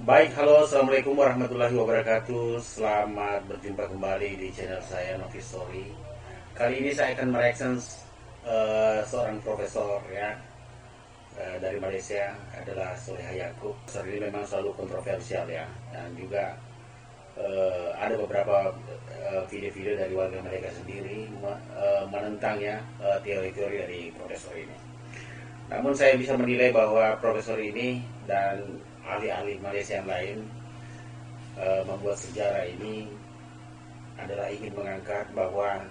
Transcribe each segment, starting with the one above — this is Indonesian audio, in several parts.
Baik, halo, assalamualaikum warahmatullahi wabarakatuh. Selamat berjumpa kembali di channel saya Novi Story. Kali ini saya akan mereaction seorang profesor ya dari Malaysia, adalah Soleha Yaakob. Profesor ini memang selalu kontroversial ya, dan juga ada beberapa video-video dari warga mereka sendiri menentang ya teori-teori dari profesor ini. Namun saya bisa menilai bahwa profesor ini dan ahli-ahli Malaysia yang lain membuat sejarah ini adalah ingin mengangkat bahwa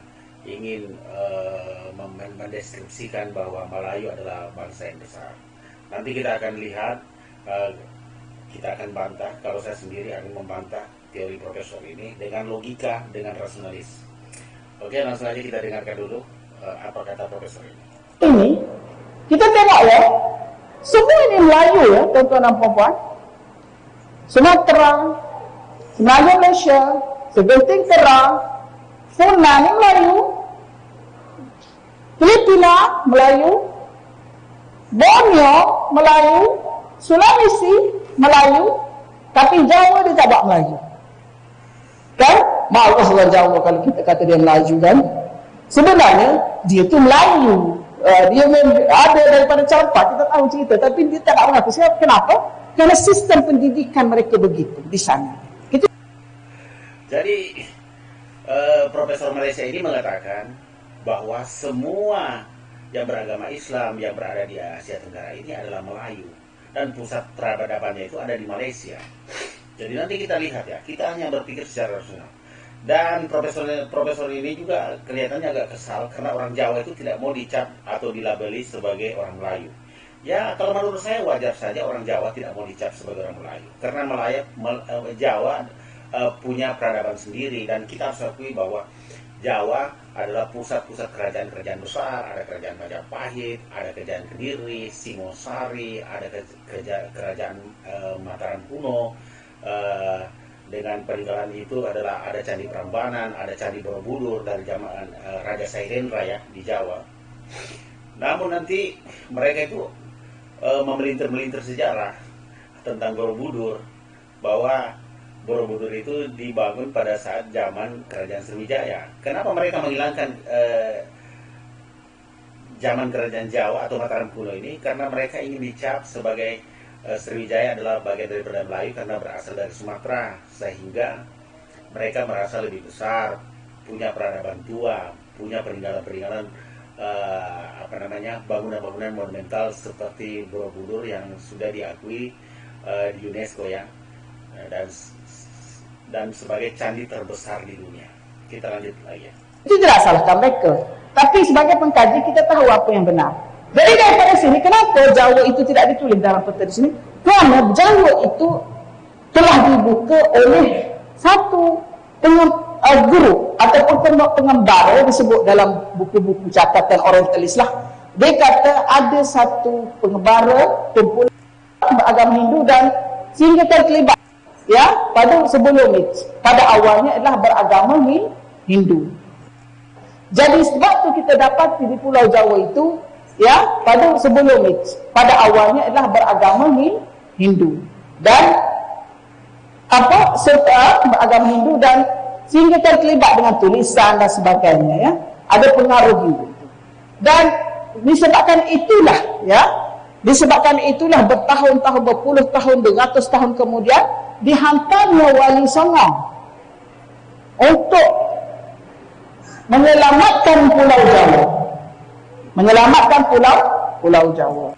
ingin mendeskripsikan bahwa Melayu adalah bangsa yang besar. Nanti kita akan lihat, kita akan bantah. Kalau saya sendiri akan membantah teori profesor ini dengan logika, dengan rasionalis. Oke, langsung aja kita dengarkan dulu apa kata profesor ini. Ini kita tengok ya, semua ini Melayu ya, tuan-tuan dan puan-puan. Sumatera, Semenanjung Malaysia, Segenting Tera, Funan ini Melayu, Filipina Melayu, Borneo Melayu, Sulawesi Melayu, tapi Jawa dia tak buat Melayu. Kan? Malas orang Jawa kalau kita kata dia Melayu kan. Sebenarnya dia tu Melayu. Dia ada daripada campak, kita tahu cerita, tapi dia tak nak mengaku. Kenapa? Karena sistem pendidikan mereka begitu di sana. Jadi Profesor Malaysia ini mengatakan bahwa semua yang beragama Islam yang berada di Asia Tenggara ini adalah Melayu, dan pusat peradabannya itu ada di Malaysia. Jadi nanti kita lihat ya, kita hanya berpikir secara rasional. Dan profesor ini juga kelihatannya agak kesal karena orang Jawa itu tidak mau dicap atau dilabeli sebagai orang Melayu. Ya, kalau menurut saya wajar saja orang Jawa tidak mau dicap sebagai orang Melayu, karena Jawa punya peradaban sendiri, dan kita harus akui bahwa Jawa adalah pusat-pusat kerajaan-kerajaan besar. Ada kerajaan Majapahit, ada kerajaan Kediri, Singosari, ada kerajaan Mataram kuno. Dengan peninggalan itu adalah ada Candi Prambanan, ada Candi Borobudur dari zaman Raja Sairendra ya di Jawa. Namun nanti mereka itu memelintir-melintir sejarah tentang Borobudur, bahwa Borobudur itu dibangun pada saat zaman Kerajaan Sriwijaya. Kenapa mereka menghilangkan zaman Kerajaan Jawa atau Mataram kuno ini? Karena mereka ingin dicap sebagai Sriwijaya adalah bagian daripada Melayu karena berasal dari Sumatera, sehingga mereka merasa lebih besar, punya peradaban tua, punya peninggalan-peninggalan bangunan-bangunan monumental seperti Borobudur yang sudah diakui di UNESCO ya, dan sebagai candi terbesar di dunia. Kita lanjut lagi ya. Itu tidak salahkan mereka, tapi sebagai pengkaji kita tahu apa yang benar. Jadi daripada sini, kenapa Jawa itu tidak ditulis dalam peta di sini? Kerana Jawa itu telah dibuka oleh satu guru ataupun pengembara, disebut dalam buku-buku catatan orientalis lah. Dia kata ada satu pengembara kumpulan beragama Hindu dan sehingga terlibat ya pada sebelum itu. Pada awalnya adalah beragama Hindu. Jadi sebab tu kita dapat di Pulau Jawa itu ya pada sebelum itu, pada awalnya adalah beragama Hindu dan serta beragama Hindu dan sehingga terlibat dengan tulisan dan sebagainya ya, ada pengaruh Hindu. Dan disebabkan itulah bertahun-tahun, berpuluh tahun, beratus tahun kemudian dihantarnya Wali Songo untuk menyelamatkan Pulau Jawa. Pulau Jawa.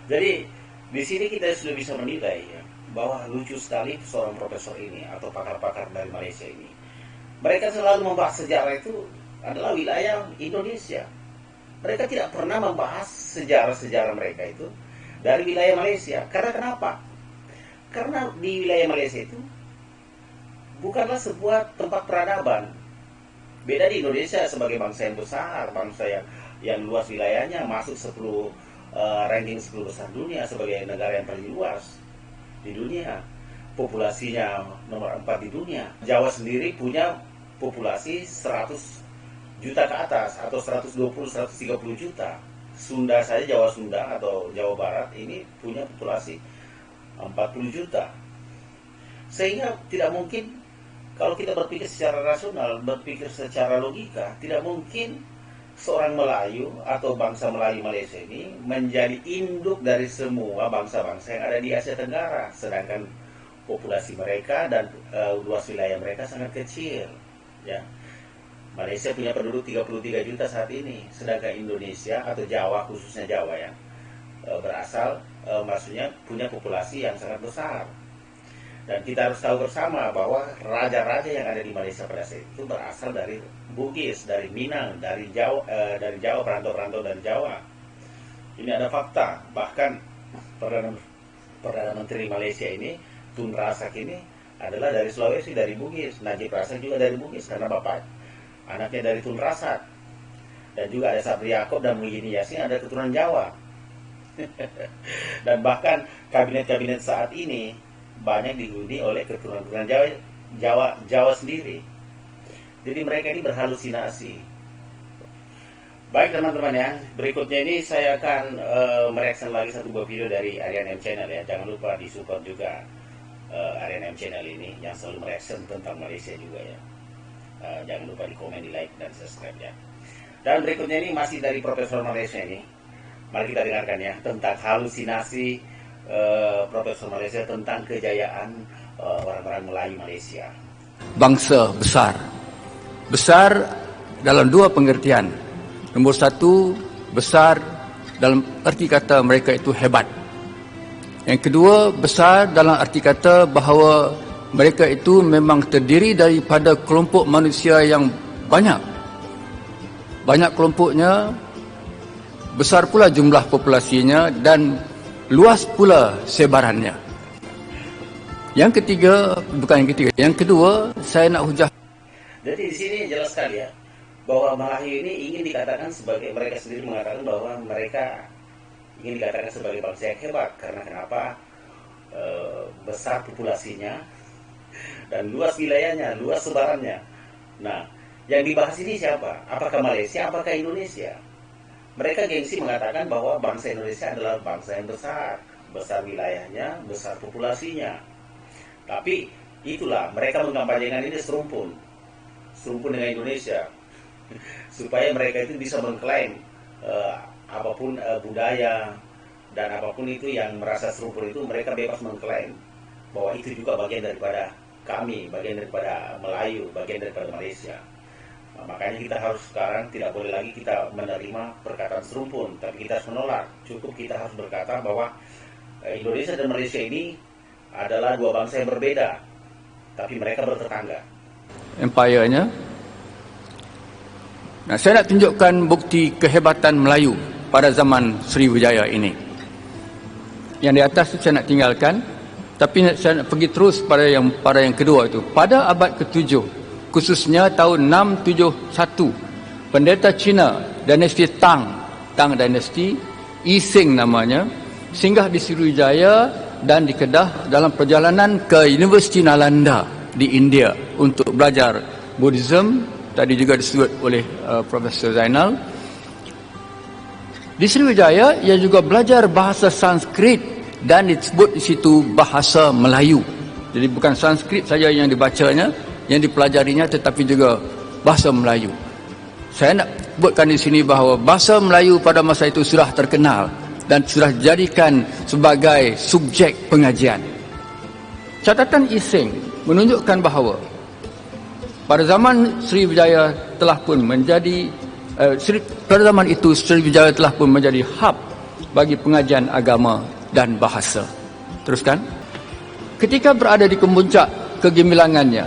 Jadi di sini kita sudah bisa menilai ya, bahwa lucu sekali seorang profesor ini atau pakar-pakar dari Malaysia ini. Mereka selalu membahas sejarah itu adalah wilayah Indonesia. Mereka tidak pernah membahas sejarah-sejarah mereka itu dari wilayah Malaysia. Karena kenapa? Karena di wilayah Malaysia itu bukanlah sebuah tempat peradaban. Beda di Indonesia sebagai bangsa yang besar, bangsa yang luas wilayahnya, masuk 10 ranking 10 besar dunia sebagai negara yang paling luas di dunia. Populasinya nomor 4 di dunia. Jawa sendiri punya populasi 100 juta ke atas atau 120-130 juta. Sunda saja, Jawa Sunda atau Jawa Barat ini punya populasi 40 juta. Sehingga tidak mungkin, kalau kita berpikir secara rasional, berpikir secara logika, tidak mungkin seorang Melayu atau bangsa Melayu Malaysia ini menjadi induk dari semua bangsa-bangsa yang ada di Asia Tenggara, sedangkan populasi mereka dan luas wilayah mereka sangat kecil, ya. Malaysia punya penduduk 33 juta saat ini, sedangkan Indonesia atau Jawa, khususnya Jawa ya, maksudnya punya populasi yang sangat besar. Dan kita harus tahu bersama bahwa raja-raja yang ada di Malaysia pada saat itu berasal dari Bugis, dari Minang, dari Jawa, perantau-perantau dari Jawa. Ini ada fakta. Bahkan Perdana Menteri Malaysia ini, Tun Razak ini adalah dari Sulawesi, dari Bugis. Najib Razak juga dari Bugis karena bapak anaknya dari Tun Razak. Dan juga ada Sabri Yaakob dan Muhyiddin Yassin ada keturunan Jawa. Dan bahkan kabinet-kabinet saat ini banyak dihuni oleh keturunan Jawa sendiri. Jadi mereka ini berhalusinasi. Baik teman-teman ya, berikutnya ini saya akan mereaction lagi satu buah video dari Aryan M Channel ya. Jangan lupa disupport juga Aryan M Channel ini yang selalu mereaction tentang Malaysia juga ya. Jangan lupa di komen, di like, dan subscribe ya. Dan berikutnya ini masih dari Profesor Malaysia ini. Mari kita dengarkan ya tentang halusinasi Profesor Malaysia tentang kejayaan orang-orang Melayu Malaysia. Bangsa besar. Besar dalam dua pengertian. Nombor satu, besar dalam arti kata mereka itu hebat. Yang kedua, besar dalam arti kata bahawa mereka itu memang terdiri daripada kelompok manusia yang banyak. Banyak kelompoknya, besar pula jumlah populasinya dan luas pula sebarannya. Yang kedua, saya nak hujah. Jadi di sini jelas sekali ya bahwa Melayu ini ingin dikatakan sebagai, mereka sendiri mengatakan bahwa mereka ingin dikatakan sebagai bangsa yang hebat karena kenapa? Besar populasinya dan luas wilayahnya, luas sebarannya. Nah, yang dibahas ini siapa? Apakah Malaysia? Apakah Indonesia? Mereka gengsi mengatakan bahwa bangsa Indonesia adalah bangsa yang besar, besar wilayahnya, besar populasinya. Tapi itulah mereka mengkampanyekan ini serumpun dengan Indonesia, supaya mereka itu bisa mengklaim apapun budaya dan apapun itu yang merasa serumpun itu mereka bebas mengklaim bahwa itu juga bagian daripada kami, bagian daripada Melayu, bagian daripada Malaysia. Nah, makanya kita harus sekarang tidak boleh lagi kita menerima perkataan serumpun, tapi kita harus menolak. Cukup kita harus berkata bahwa Indonesia dan Malaysia ini adalah dua bangsa yang berbeda, tapi mereka bertetangga. Empire-nya. Nah, saya nak tunjukkan bukti kehebatan Melayu pada zaman Sriwijaya ini. Yang di atas itu saya nak tinggalkan, tapi saya nak pergi terus pada yang kedua itu. Pada abad ke-7, khususnya tahun 671, pendeta Cina dinasti Tang dinasti, Ising namanya, singgah di Sriwijaya dan di Kedah dalam perjalanan ke Universiti Nalanda di India untuk belajar Buddhism. Tadi juga disebut oleh Profesor Zainal. Di Sriwijaya ia juga belajar bahasa Sanskrit dan disebut di situ bahasa Melayu. Jadi bukan Sanskrit saja yang dibacanya, yang dipelajarinya, tetapi juga bahasa Melayu. Saya nak sebutkan di sini bahawa bahasa Melayu pada masa itu sudah terkenal dan sudah dijadikan sebagai subjek pengajian. Catatan Ising menunjukkan bahawa pada zaman Sriwijaya telah pun menjadi pada zaman itu Sriwijaya telah pun menjadi hub bagi pengajian agama dan bahasa. Teruskan. Ketika berada di kemuncak kegemilangannya,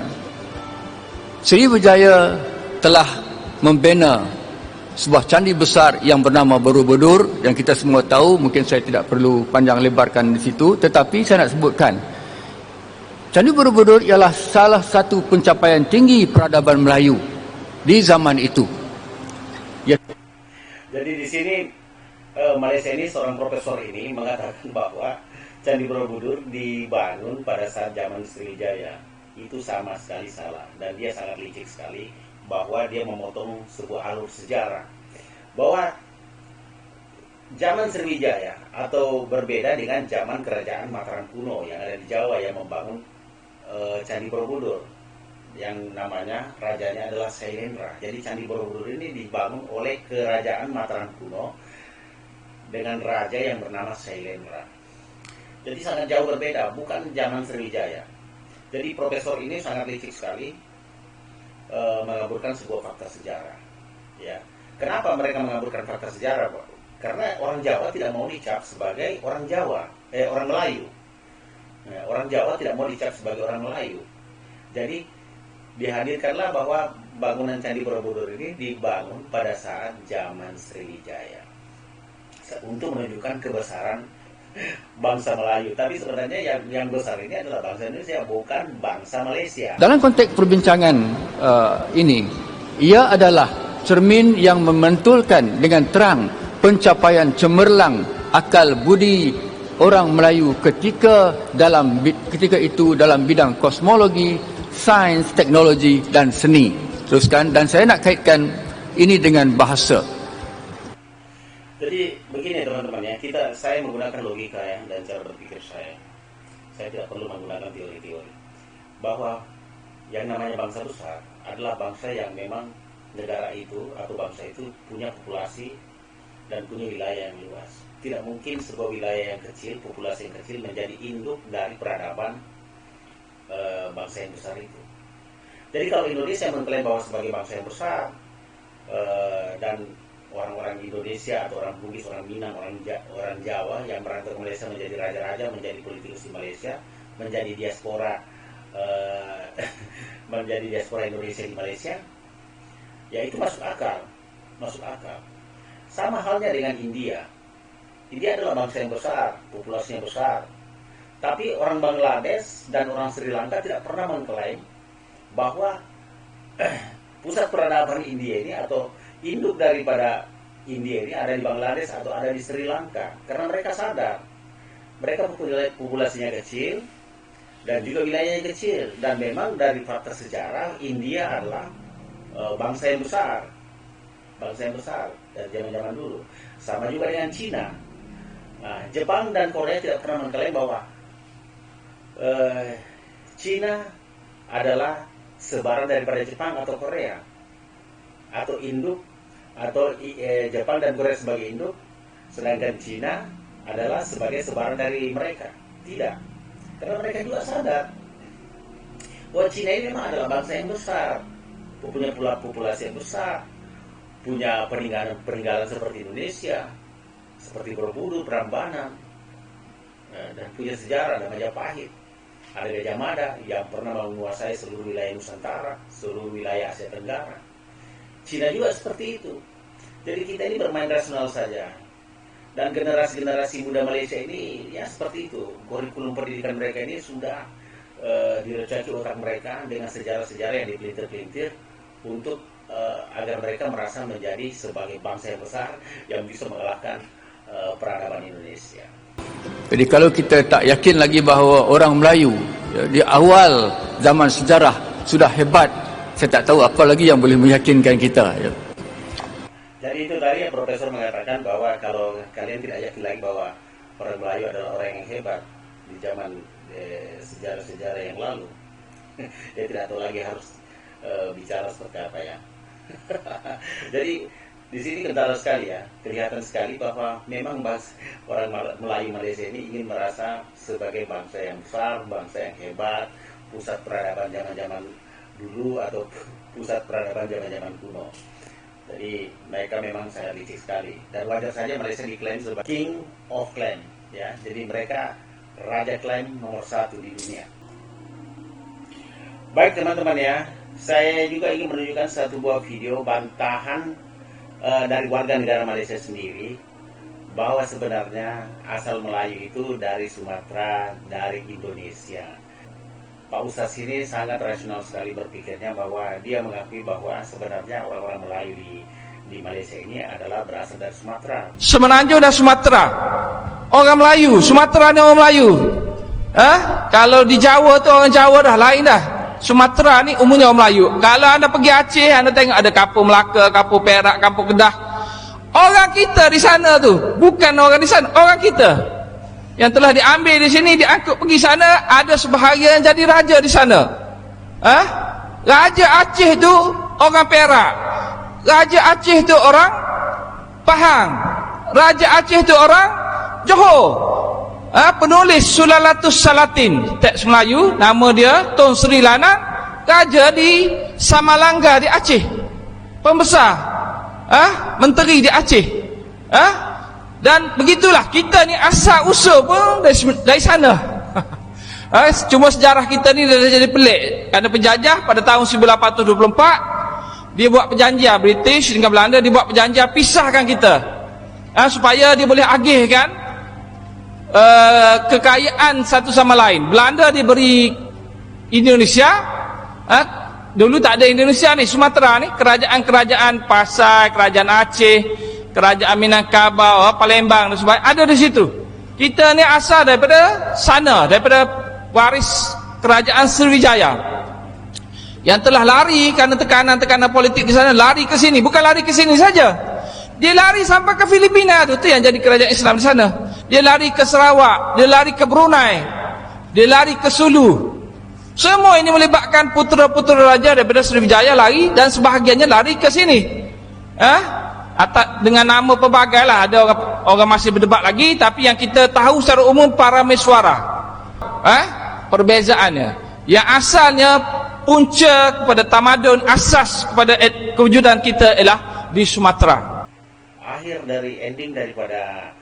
Sriwijaya telah membina sebuah candi besar yang bernama Borobudur, yang kita semua tahu, mungkin saya tidak perlu panjang lebarkan di situ, tetapi saya nak sebutkan Candi Borobudur ialah salah satu pencapaian tinggi peradaban Melayu di zaman itu. Ya. Jadi di sini Malaysia ini, seorang profesor ini mengatakan bahwa Candi Borobudur dibangun pada saat zaman Sriwijaya. Itu sama sekali salah, dan dia sangat licik sekali bahwa dia memotong sebuah alur sejarah bahwa zaman Sriwijaya atau berbeda dengan zaman kerajaan Mataram kuno yang ada di Jawa yang membangun Candi Borobudur yang namanya rajanya adalah Sailendra. Jadi Candi Borobudur ini dibangun oleh kerajaan Mataram kuno dengan raja yang bernama Sailendra. Jadi sangat jauh berbeda, bukan zaman Sriwijaya. Jadi profesor ini sangat licik sekali mengaburkan sebuah fakta sejarah. Ya, kenapa mereka mengaburkan fakta sejarah, Pak? Karena orang Jawa tidak mau dicap sebagai orang Jawa, orang Melayu. Nah, orang Jawa tidak mau dicap sebagai orang Melayu. Jadi dihadirkanlah bahwa bangunan Candi Borobudur ini dibangun pada saat zaman Sriwijaya untuk menunjukkan kebesaran bangsa Melayu. Tapi sebenarnya yang besar ini adalah bangsa Indonesia, bukan bangsa Malaysia. Dalam konteks perbincangan ini, ia adalah cermin yang memantulkan dengan terang pencapaian cemerlang akal budi orang Melayu ketika itu dalam bidang kosmologi, sains, teknologi dan seni. Teruskan, dan saya nak kaitkan ini dengan bahasa. Jadi begini teman-teman ya, saya menggunakan logika ya dan cara berpikir saya. Saya tidak perlu menggunakan teori-teori. Bahwa yang namanya bangsa besar adalah bangsa yang memang negara itu atau bangsa itu punya populasi dan punya wilayah yang luas. Tidak mungkin sebuah wilayah yang kecil, populasi yang kecil menjadi induk dari peradaban bangsa yang besar itu. Jadi kalau Indonesia mengklaim bahwa sebagai bangsa yang besar dan orang-orang Indonesia atau orang Bugis, orang Minang, orang Jawa yang merantau ke Malaysia menjadi raja-raja, menjadi politikus di Malaysia, menjadi diaspora Indonesia di Malaysia, ya itu masuk akal. Sama halnya dengan India. India adalah bangsa yang besar, populasinya besar. Tapi orang Bangladesh dan orang Sri Lanka tidak pernah mengklaim bahwa pusat peradaban India ini atau induk daripada India ini ada di Bangladesh atau ada di Sri Lanka. Karena mereka sadar, mereka populasinya kecil dan juga wilayahnya kecil. Dan memang dari fakta sejarah, India adalah bangsa yang besar. Bangsa yang besar dari zaman-zaman dulu. Sama juga dengan Cina. Nah, Jepang dan Korea tidak pernah mengklaim bahwa Cina adalah sebaran daripada Jepang atau Korea, atau induk, atau Jepang dan Korea sebagai induk, sedangkan Cina adalah sebagai sebaran dari mereka. Tidak, karena mereka juga sadar bahwa Cina ini memang adalah bangsa yang besar, punya populasi yang besar, punya peninggalan seperti Indonesia, seperti Borobudur, Prambanan, dan punya sejarah ada Majapahit, ada Gajah Mada yang pernah menguasai seluruh wilayah Nusantara, seluruh wilayah Asia Tenggara. Cina juga seperti itu. Jadi kita ini bermain rasional saja. Dan generasi-generasi muda Malaysia ini ya seperti itu. Kurikulum pendidikan mereka ini sudah direcaki otak mereka dengan sejarah-sejarah yang dipelintir-pelintir untuk agar mereka merasa menjadi sebagai bangsa yang besar yang bisa mengalahkan peradaban Indonesia. Jadi kalau kita tak yakin lagi bahawa orang Melayu di awal zaman sejarah sudah hebat, saya tak tahu apa lagi yang boleh meyakinkan kita. Jadi itu tadi ya, Profesor mengatakan bahwa kalau kalian tidak yakin lagi bahwa orang Melayu adalah orang yang hebat di zaman sejarah-sejarah yang lalu, dia tidak tahu lagi harus bicara seperti apa ya. Jadi di sini kental sekali ya, kelihatan sekali bahwa memang orang Melayu Malaysia ini ingin merasa sebagai bangsa yang besar, bangsa yang hebat, pusat peradaban zaman-zaman dulu atau pusat peradaban zaman-zaman kuno. Jadi mereka memang sangat licik sekali dan wajar saja Malaysia diklaim sebagai King of Clan ya. Jadi mereka raja klaim nomor 1 di dunia. Baik teman-teman ya, saya juga ingin menunjukkan satu buah video bantahan dari warga negara Malaysia sendiri bahwa sebenarnya asal Melayu itu dari Sumatera, dari Indonesia. Pak Ustaz ini sangat rasional sekali berpikirnya bahwa dia mengakui bahwa sebenarnya orang-orang Melayu di Malaysia ini adalah berasal dari Sumatera. Semenanjung dan Sumatera. Orang Melayu, Sumatera ni orang Melayu. Kalau di Jawa tu orang Jawa dah lain dah. Sumatera ni umumnya orang Melayu. Kalau anda pergi Aceh, anda tengok ada kampung Melaka, kampung Perak, kampung Kedah. Orang kita di sana tu, bukan orang di sana, orang kita. yang telah diambil di sini, diangkut pergi sana, ada sebahagian jadi raja di sana. Raja Aceh tu orang Perak, Raja Aceh tu orang Pahang, Raja Aceh tu orang Johor. Penulis Sulalatus Salatin, teks Melayu, nama dia Tun Sri Lanang, raja di Samalangga di Aceh, pembesar, menteri di Aceh. Dan begitulah kita ni asal usul pun dari sana. Cuma sejarah kita ni dah jadi pelik. Kerana penjajah pada tahun 1824, dia buat perjanjian, British dengan Belanda, dia buat perjanjian pisahkan kita, supaya dia boleh agihkan kekayaan satu sama lain. Belanda diberi Indonesia, dulu tak ada Indonesia ni, Sumatera ni, kerajaan-kerajaan Pasai, kerajaan Aceh, kerajaan Minangkabau, Palembang dan sebagainya ada di situ. Kita ni asal daripada sana, daripada waris kerajaan Sriwijaya yang telah lari kerana tekanan-tekanan politik di sana, lari ke sini. Bukan lari ke sini saja, dia lari sampai ke Filipina tu yang jadi kerajaan Islam di sana. Dia lari ke Sarawak, dia lari ke Brunei, dia lari ke Sulu. Semua ini melibatkan putera-putera raja daripada Sriwijaya lari, dan sebahagiannya lari ke sini. Dengan nama pelbagai lah, ada orang masih berdebat lagi, tapi yang kita tahu secara umum Parameswara. Perbezaannya, yang asalnya punca kepada tamadun, asas kepada kewujudan kita ialah di Sumatera. Akhir dari ending daripada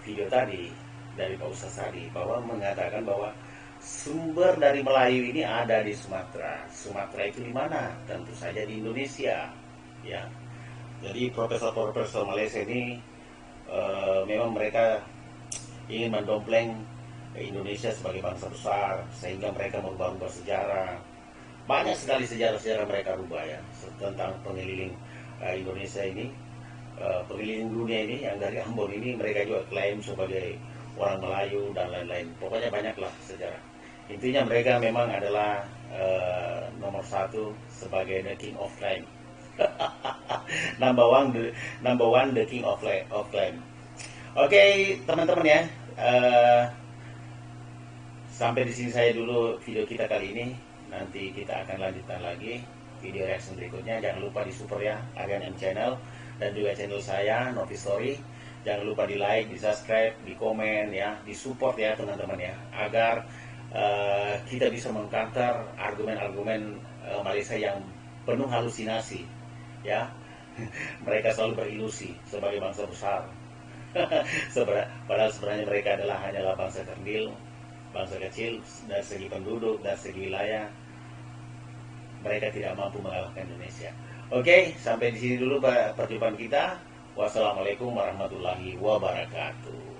video tadi dari Pak Ustaz tadi, bahwa mengatakan bahwa sumber dari Melayu ini ada di Sumatera. Sumatera itu di mana? Tentu saja di Indonesia, ya. Jadi profesor-profesor Malaysia ini memang mereka ingin mendompleng Indonesia sebagai bangsa besar, sehingga mereka merubah-rubah sejarah. Banyak sekali sejarah-sejarah mereka rubah, ya, tentang pengeliling Indonesia ini, pengeliling dunia ini, yang dari Ambon ini mereka juga klaim sebagai orang Melayu dan lain-lain. Pokoknya banyaklah sejarah. Intinya mereka memang adalah nomor satu sebagai the king of claim. number one the king of claim. Oke, teman-teman ya, sampai di sini saya dulu video kita kali ini. Nanti kita akan lanjutkan lagi video reaction berikutnya. Jangan lupa di support ya Aryan M Channel dan juga channel saya Novi Story. Jangan lupa di like, di subscribe, di komen ya, di support ya teman-teman ya, agar kita bisa mengcounter argumen-argumen Malaysia yang penuh halusinasi ya. Mereka selalu berilusi sebagai bangsa besar. Padahal sebenarnya mereka hanyalah bangsa kerdil, bangsa kecil dari segi penduduk, dari segi wilayah. Mereka tidak mampu mengalahkan Indonesia. Oke, sampai di sini dulu perjumpaan kita. Wassalamualaikum warahmatullahi wabarakatuh.